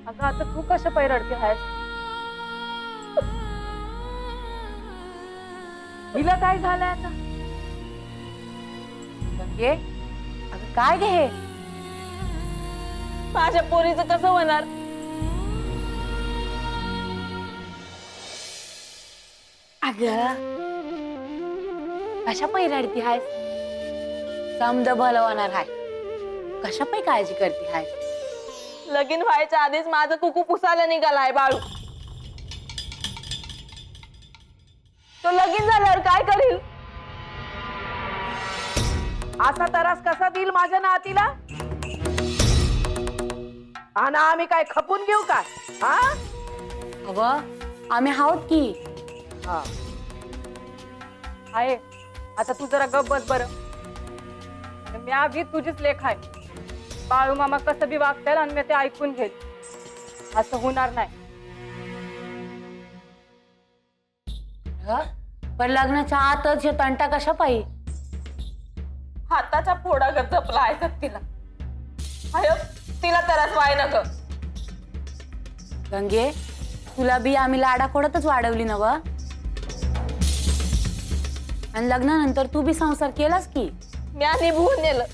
अगं आता तू कशा पायी रडते आहेस? हिला काय झालंय आता? गंगे अगं काय गे हे? माझ्या पोरीचं कसं होणार? अगं कशा पायी रडती आहेस? समद भलं होणार हाय, कशा पायी काळजी करते हाय? लगीन व्हायच्या आधीच माझं कुकू पुसायला निघालाय बाळू. तो लगीन झाल्यावर काय करील? असा त्रास कसा देईल माझ्या नातीला? आणि आम्ही काय खपून घेऊ काय? हा अगं आम्ही आहोत की. हा आहे. आता तू जरा गप बस बरं. मी आधी तुझीच लेख आहे. बाळू मामा कसं बी वागतील आणि मी ते ऐकून घेईल. असं होणार नाही. पण लग्नाच्या आतच हे तंटा कशा पायी? हाताचा फोडा ग जपला आहे तिला. अयो तिला तरच वाय न ग. गंगे तुला बी आम्ही लाडाखोडातच वाढवली नव. आणि लग्नानंतर तू बी संसार केलास की. मी निभवून नेलं,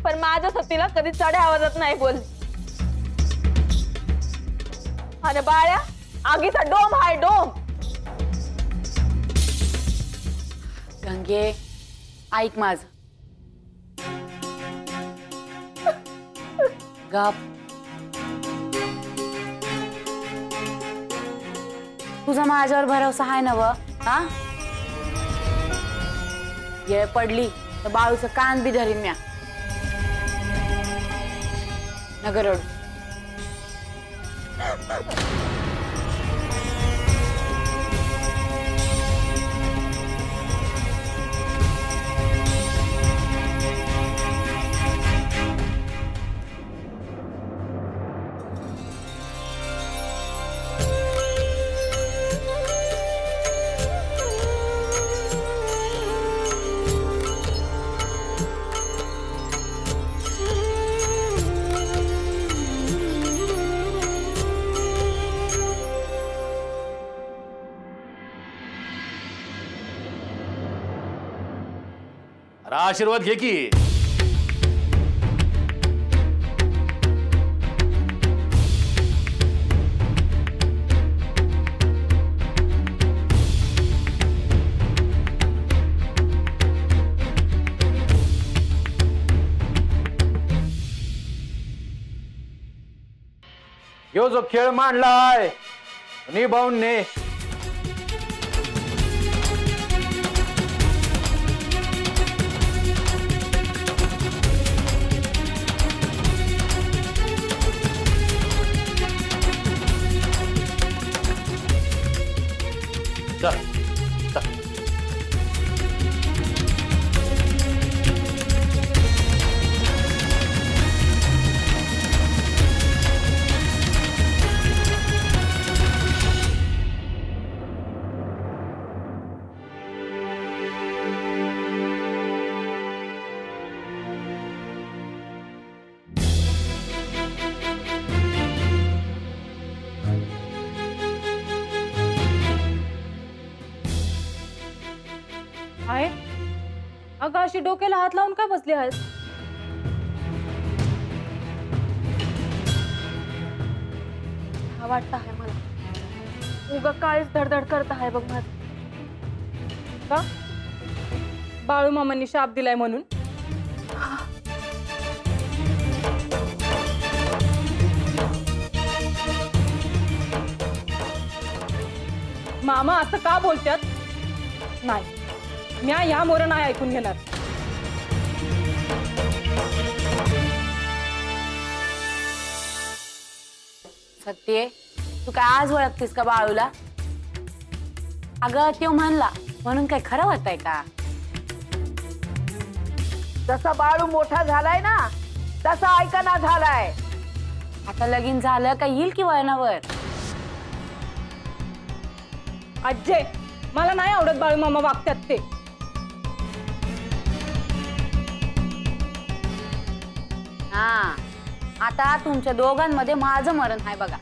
पण माझ्या सतीला कधी चढ्या आवाजात नाही बोलली. आणि बाळ्या आगीचा डोम हाय डोम. गंगे ऐक माझ. गप. तुझा माझ्यावर भरोसा आहे ना व? हा येळ पडली तर बाळूचं कान बी धरीन म्या. नगर रडू. आशीर्वाद घे की. यो जो खेळ मांडलाय निभावून ने. आहे अगं अशी डोक्याला हात लावून का बसली आहेस? हा वाटत आहे मला उगा काळीच धडधड करत आहे बघ माझ. का बाळू मामांनी शाप दिलाय म्हणून? मामा असं का बोलतात? नाही मी या मोर नाही ऐकून घेणार. सत्ये तू काय आज ओळखतेस का बाळूला? अगं तो म्हणला म्हणून काय खरं होतंय का? जसा बाळू मोठा झालाय ना तसा ऐकना झालाय. आता लगीन झालं का येईल की वळणावर? अज्जे मला नाही आवडत बाळू मामा वागतात ते. हा आता तुमच्या दोघांमध्ये माझं मरण आहे बघा.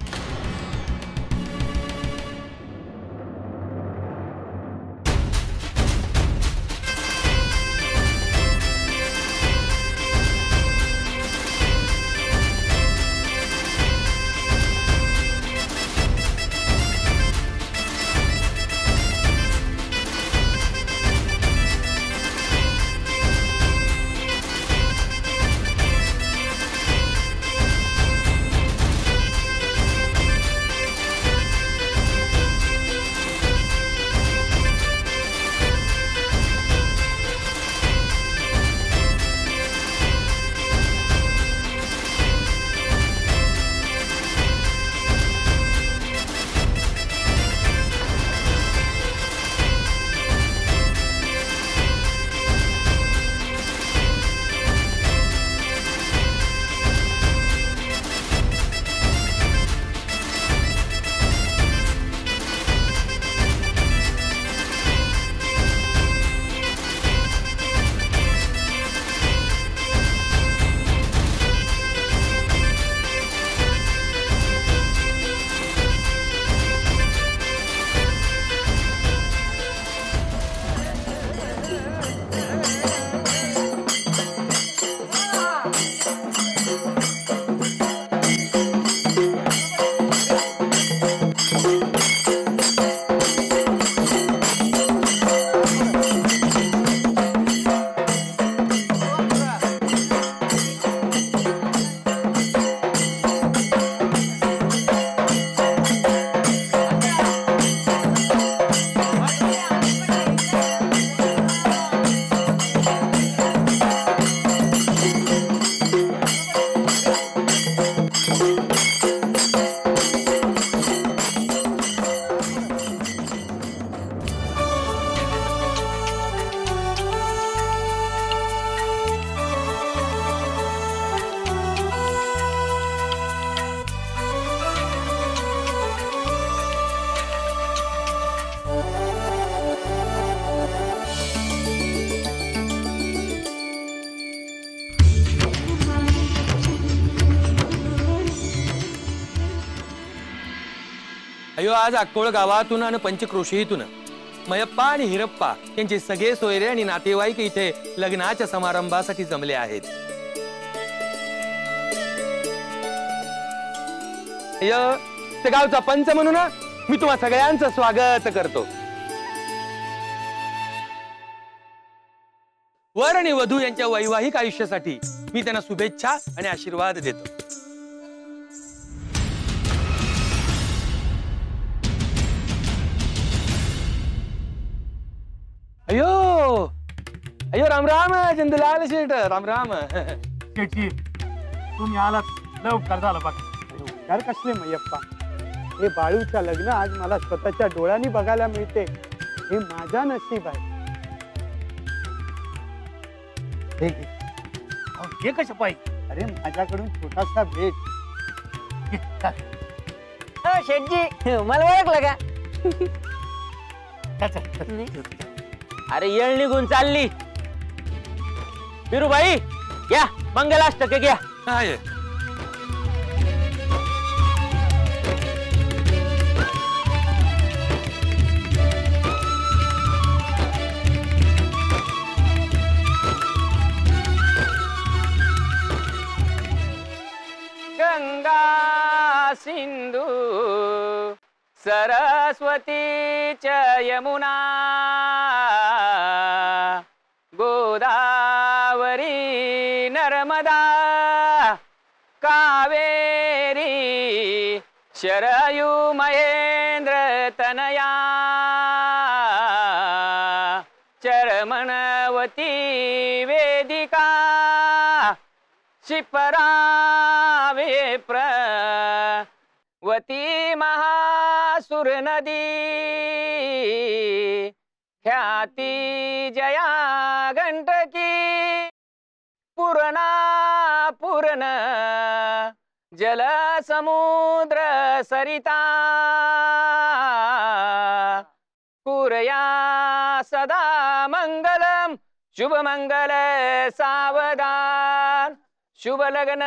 अयो आज अक्कोळ गावातून आणि पंचक्रोशीतून मयप्पा आणि हिरप्पा यांचे सगळे सोयरे आणि नातेवाईक इथे लग्नाच्या समारंभासाठी जमले आहेत. ते गावचा पंच म्हणून मी तुम्हा सगळ्यांचं स्वागत करतो. वर आणि वधू यांच्या वैवाहिक आयुष्यासाठी मी त्यांना शुभेच्छा आणि आशीर्वाद देतो. अयो अयो राम राम चंदलाल शेठ राम राम. शेठजी तुम्ही आलात लवकर झालं बघा. उपकार कसले मयप्पा, हे बाळूचं लग्न आज मला स्वतःच्या डोळ्यांनी बघायला मिळते, हे माझा नशीब आहे. हे घे. हे कसं पाहिजे? अरे माझ्याकडून छोटासा भेट. शेठजी मला ओळखलं का? अरे येळ निघून चालली. बिरूबाई घ्या मंगलाष्टक घ्या. हाय गंगा सिंधू सरस्वती च यमुना गोदावरी नर्मदा कावेरी शरयू महेंद्र तनया चरमणवती वेदिका शिपरा विप्र वती महासुर नदी ख्याती जया गंटकी पूर्णा पूर्ण जल समुद्र सरिता कुर्या सदा मंगलम शुभ मंगल सावधान शुभ लग्न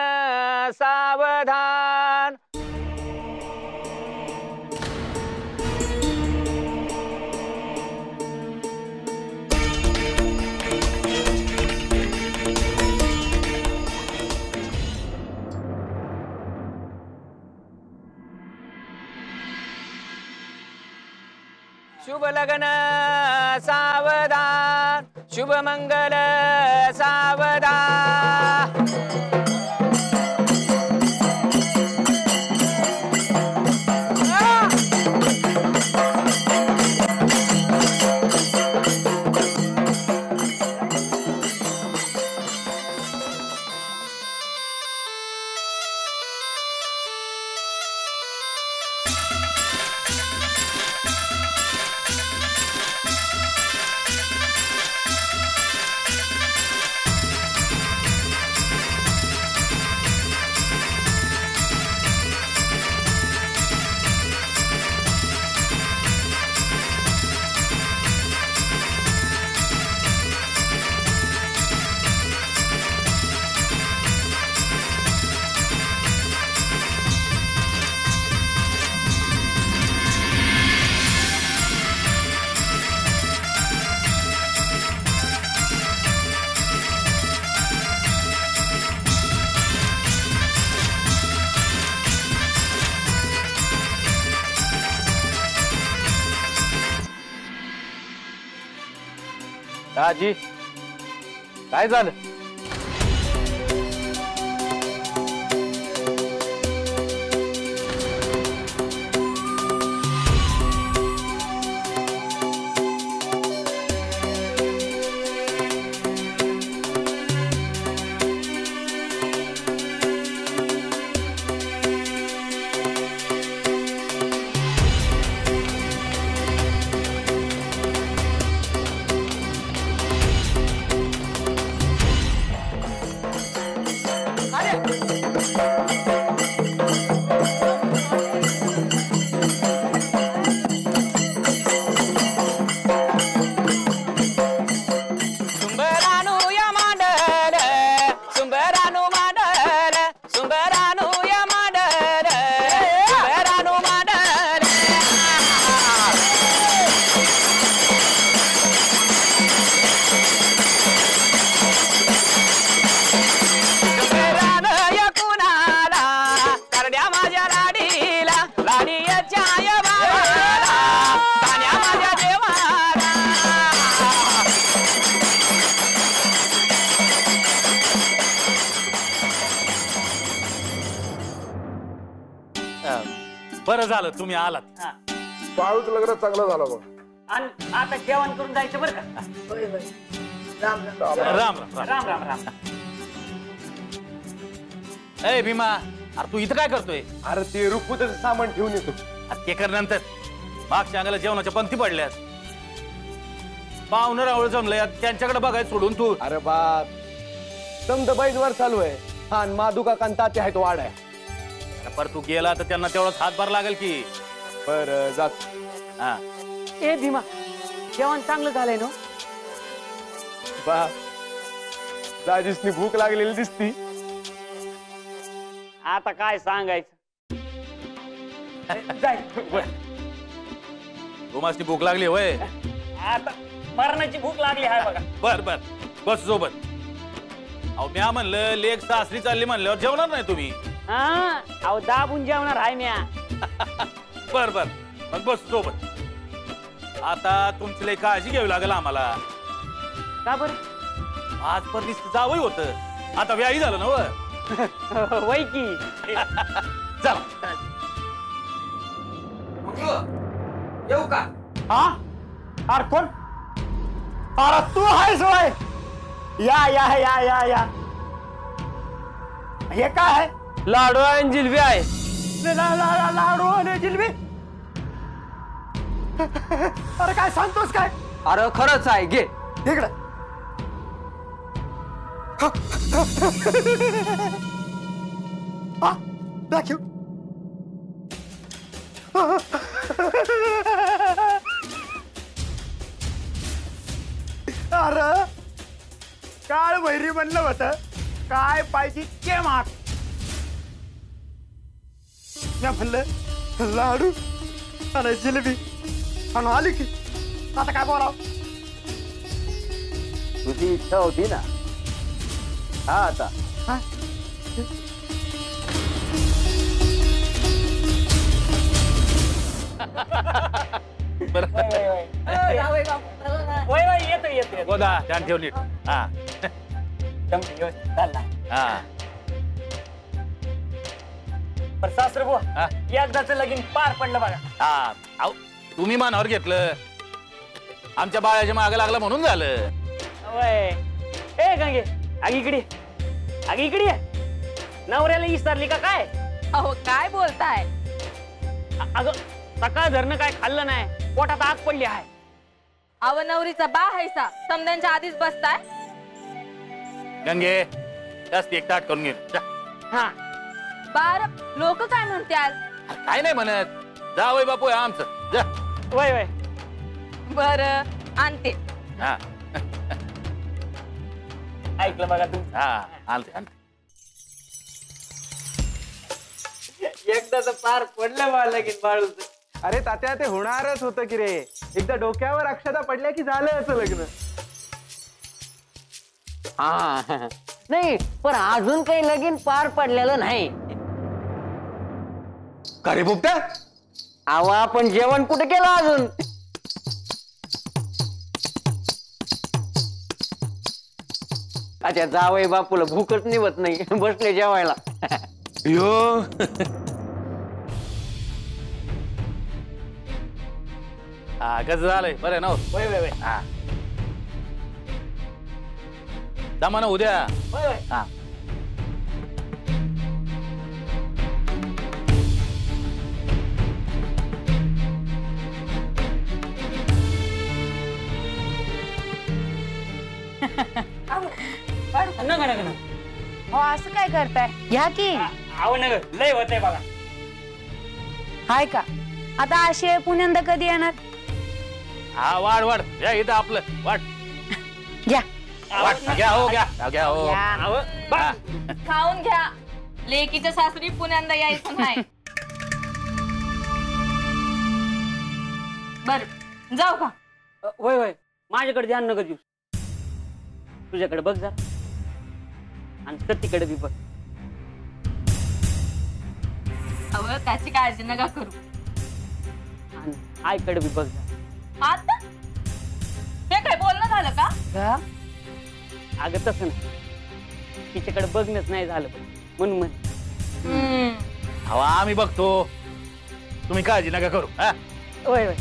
सावधान. शुभ लग्न सावधान, शुभ मंगल सावधान. दाजी काय झालं? बरं झालं तुम्ही आलात. बाळूचं लग्न चांगलं झालं बघ. आणि आता जेवण करून जायचं बरं का. राम राम राम राम राम. ए भीमा, अरे तू इथं काय करतोय? अरे ते रुखवताचं सामान ठेवून येतो. ते कर नंतर. मागच्या अंगाला जेवणाच्या पंक्ती पडल्यात. पाहुणं रावळ जमलंय, त्यांच्याकडे बघायचं सोडून तू. अरे बाप समद बैलवर चालू आहे. हा माधुका कांता ते आहेत वाढ आहे. पर तू गेला तर त्यांना तेवढाच हातभार लागेल की. बर जात. हा ए भीमा, जेवण चांगलं झालंय ना? बाप दाजीसनी भूक लागलेली दिसती. आता काय सांगायचं. जाय. तुम्हाला भूक लागली होय? आता मरणाची भूक लागली आहे बघा. बर बर बस सोबत. अहो म्या म्हणलं लेक सासरी चालली म्हणल्यावर जेवणार नाही तुम्ही? हा, अहो दाबून जेवणार आहे म्या. बर बर मग बस सोबत. आता तुमची लई काळजी घ्यावी लागेल आम्हाला. का बर? आज पण नुसतं जावई होत, आता व्याही झालं ना. वय की. चला येऊ का? हा अरे कोण? अरे तू आहेस होय? या या या या या. हे काय आहे? लाडू आणि जिलबी आहे. लाडू आणि जिलबी. अरे काय सांगतोस काय? अरे खरंच आहे, घे. इकडे दाखव. अरे काळ वैरी म्हणलं होतं, काय पाहिजे ते माग. मी म्हणलं लाडू आणि जिलेबी आणि आली की आता काय बोलाव. तुझी इच्छा होती ना. हा आता येतो येतो गोदा ध्यान ठेव नीट. हा हा पर सासर बुवा हा. एकदाच लगीन पार पडलं बघा. हा अहो, तुम्ही मनावर घेतलं. आमच्या बाळाच्या मागे लागला म्हणून झालं. वय ए गंगे आग इकडे आग इकडे ये. नवऱ्याला विसरली का काय. अहो काय बोलताय. अगं सकाळ धरणं काय खाल्लं नाही पोटात आग पडली आहे. अव नवरीचा बा हैसा समद्यांच्या आधीच बसताय. गंगे जास्त एक ताट करून घे जा. हा बार लोक काय म्हणतात. काय नाही म्हणत. जावई बापू आहे आमचं जा. वय वय बर आणते. हा ऐकलं बघा तू. हा आणते आणते. एकदाच पार पडलं बा लगीन बाळूच. अरे तात्या ते होणारच होतं की रे. एकदा डोक्यावर अक्षता पडल्या की झालं असं लग्न. हा नाही पण अजून काही लगीन पार पडलेलं नाही. का रे बुपट्या. अहो आपण जेवण कुठे केलं अजून. अच्छा जावई बापूला भूकच निवत नाही बसले जेवायला. यो हा कसं झालंय बरं ना. वय वय वय हा जमा ना उद्या. वय वय हा नका नका नका. हो असं काय करताय घ्या की. अहो नका लय होतंय बघा. हाय का आता अशी पुण्यांदा कधी येणार. हा वाढ वाढ या इथं आपलं वाढ घ्या वाढ घ्या हो घ्या घ्या हो. घ्या. अहो हा. खाऊन घ्या. लेकीच्या सासरी पुण्यांदा यायचं नाही. बर जाऊ का. वय वय माझ्याकडे ध्यान नका देऊ. तुझ्याकडे बघ जरा आणि सतीकडे बी बघ. अव त्याची काळजी नका करू. आणि आईकडे बी बघ जरा. आता हे काय बोलणं झालं का. का? अगं तसं नाही तिच्याकडे बघणंच नाही झालं म्हणून म्हण. अहो आम्ही बघतो. तुम्ही काळजी नका करू. हा वय वय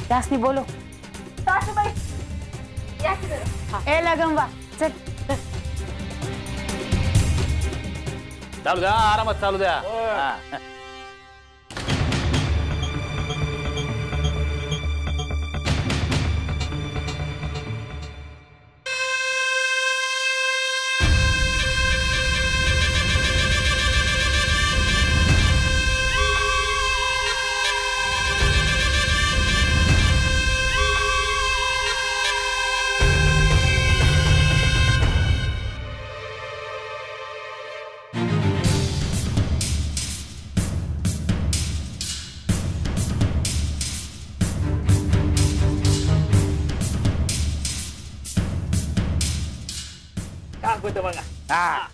त्यासनी बोलो. सासूबाई या की जरा. ए लगंबा चल. चालू द्या आरामात चालू द्या. हा. काय होतं बघा. हा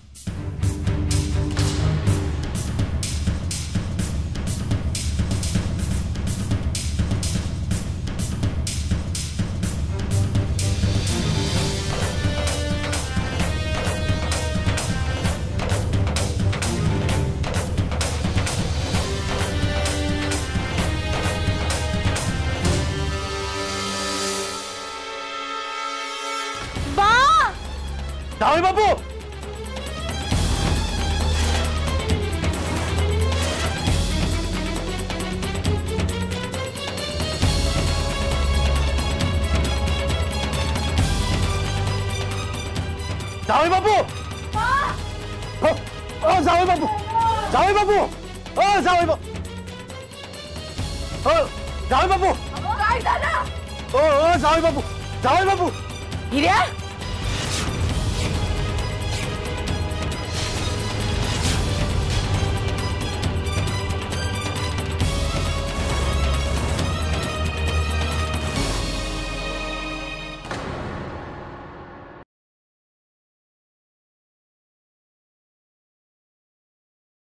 जावई बापू. जावई बापू. ओ जावई बापू. जावई बापू. ओ जावई बापू. ओ जावई बापू. ओ जावई बापू, जावई बापू. हिऱ्या